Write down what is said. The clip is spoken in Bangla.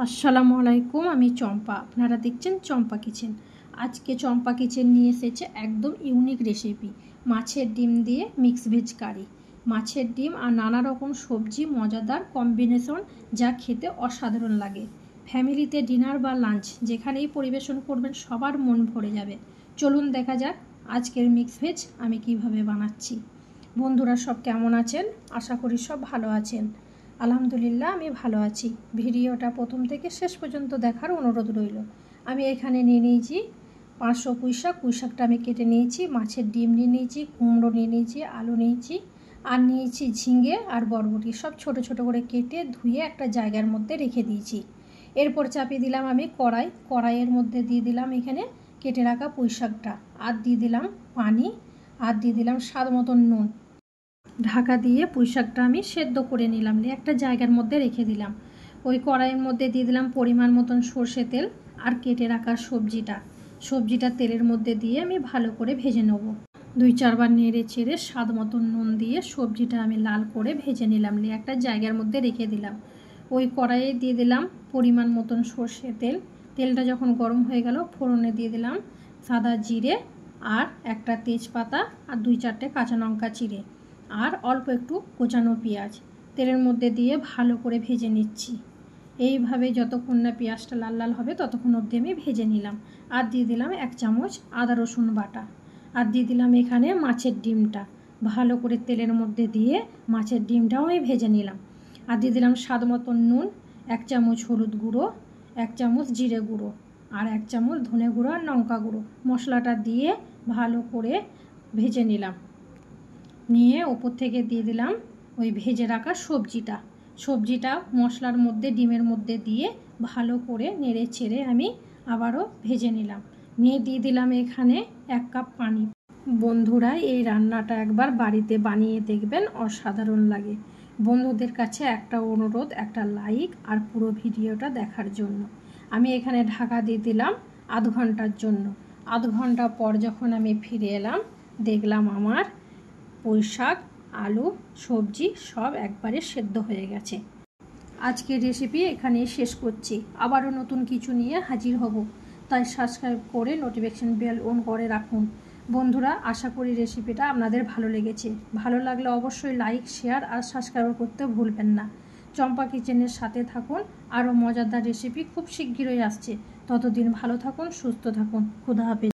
আসসালামু আলাইকুম, আমি চম্পা। আপনারা দেখছেন চম্পা কিচেন। আজকে চম্পা কিচেন নিয়ে এসেছে একদম ইউনিক রেসিপি, মাছের ডিম দিয়ে মিক্স ভেজ কারি। মাছের ডিম আর নানা রকম সবজি, মজাদার কম্বিনেশন, যা খেতে অসাধারণ লাগে। ফ্যামিলিতে ডিনার বা লাঞ্চ যেখানেই পরিবেশন করবেন সবার মন ভরে যাবে। চলুন দেখা যাক আজকের মিক্স ভেজ আমি কিভাবে বানাচ্ছি। বন্ধুরা সব কেমন আছেন? আশা করি সব ভালো আছেন। আলহামদুলিল্লাহ আমি ভালো আছি। ভিডিওটা প্রথম থেকে শেষ পর্যন্ত দেখার অনুরোধ রইল। আমি এখানে নিয়ে নিয়েছি 500 পুঁইশাক। পুঁইশাকটা আমি কেটে নিয়েছি। মাছের ডিম নিয়ে নিয়েছি, কুমড়ো নিয়ে নিয়েছি, আলু নিয়েছি, আর নিয়েছি ঝিঙে আর বরবটি। সব ছোট ছোট করে কেটে ধুয়ে একটা জায়গার মধ্যে রেখে দিয়েছি। এরপর চাপিয়ে দিলাম আমি কড়াইয়ের মধ্যে দিয়ে দিলাম এখানে কেটে রাখা পুঁইশাকটা, আর দিয়ে দিলাম পানি, আর দিয়ে দিলাম স্বাদ মতন নুন। ঢাকা দিয়ে পুঁইশাকটা আমি সেদ্ধ করে নিলাম, একটা জায়গার মধ্যে রেখে দিলাম। ওই কড়াইয়ের মধ্যে দিয়ে দিলাম পরিমাণ মতন সর্ষে তেল, আর কেটে রাখা সবজিটা তেলের মধ্যে দিয়ে আমি ভালো করে ভেজে নেব। 2-4 বার নেড়ে চেড়ে স্বাদ মতন নুন দিয়ে সবজিটা আমি লাল করে ভেজে নিলাম, একটা জায়গার মধ্যে রেখে দিলাম। ওই কড়াইয়ে দিয়ে দিলাম পরিমাণ মতন সর্ষে তেলটা যখন গরম হয়ে গেল, ফোড়নে দিয়ে দিলাম সাদা জিরে আর একটা তেজপাতা, আর 2-4টে কাঁচা লঙ্কা চিড়ে, আর অল্প একটু কোচানো পেঁয়াজ তেলের মধ্যে দিয়ে ভালো করে ভেজে নিচ্ছি। এইভাবে যতক্ষণ না পেঁয়াজটা লাল লাল হবে ততক্ষণ অবধি আমি ভেজে নিলাম। আর দিয়ে দিলাম 1 চামচ আদা রসুন বাটা, আর দিয়ে দিলাম এখানে মাছের ডিমটা। ভালো করে তেলের মধ্যে দিয়ে মাছের ডিমটাও আমি ভেজে নিলাম। আর দিয়ে দিলাম স্বাদ মতন নুন, 1 চামচ হলুদ গুঁড়ো, 1 চামচ জিরে গুঁড়ো, আর 1 চামচ ধনে গুঁড়ো আর লঙ্কা গুঁড়ো। মশলাটা দিয়ে ভালো করে ভেজে নিলাম। নিয়ে ওপর থেকে দিয়ে দিলাম ওই ভেজে রাখা সবজিটা মশলার মধ্যে, ডিমের মধ্যে দিয়ে ভালো করে নেড়ে চেড়ে আমি আবারও ভেজে নিলাম। নিয়ে দিয়ে দিলাম এখানে 1 কাপ পানি। বন্ধুরা এই রান্নাটা একবার বাড়িতে বানিয়ে দেখবেন, অসাধারণ লাগে। বন্ধুদের কাছে একটা অনুরোধ, একটা লাইক আর পুরো ভিডিওটা দেখার জন্য। আমি এখানে ঢাকা দিয়ে দিলাম আধ ঘন্টার জন্য। আধ ঘন্টা পর যখন আমি ফিরে এলাম, দেখলাম আমার পুঁইশাক, আলু, সবজি সব একবারে সেদ্ধ হয়ে গেছে। আজকের রেসিপি এখানেই শেষ করছি। আবারও নতুন কিছু নিয়ে হাজির হব, তাই সাবস্ক্রাইব করে নোটিফিকেশন বেল অন করে রাখুন। বন্ধুরা আশা করি রেসিপিটা আপনাদের ভালো লেগেছে। ভালো লাগলে অবশ্যই লাইক, শেয়ার আর সাবস্ক্রাইব করতে ভুলবেন না। চম্পা কিচেনের সাথে থাকুন, আরও মজাদার রেসিপি খুব শিগগিরই আসছে। ততদিন ভালো থাকুন, সুস্থ থাকুন। খুদা হাফেজ।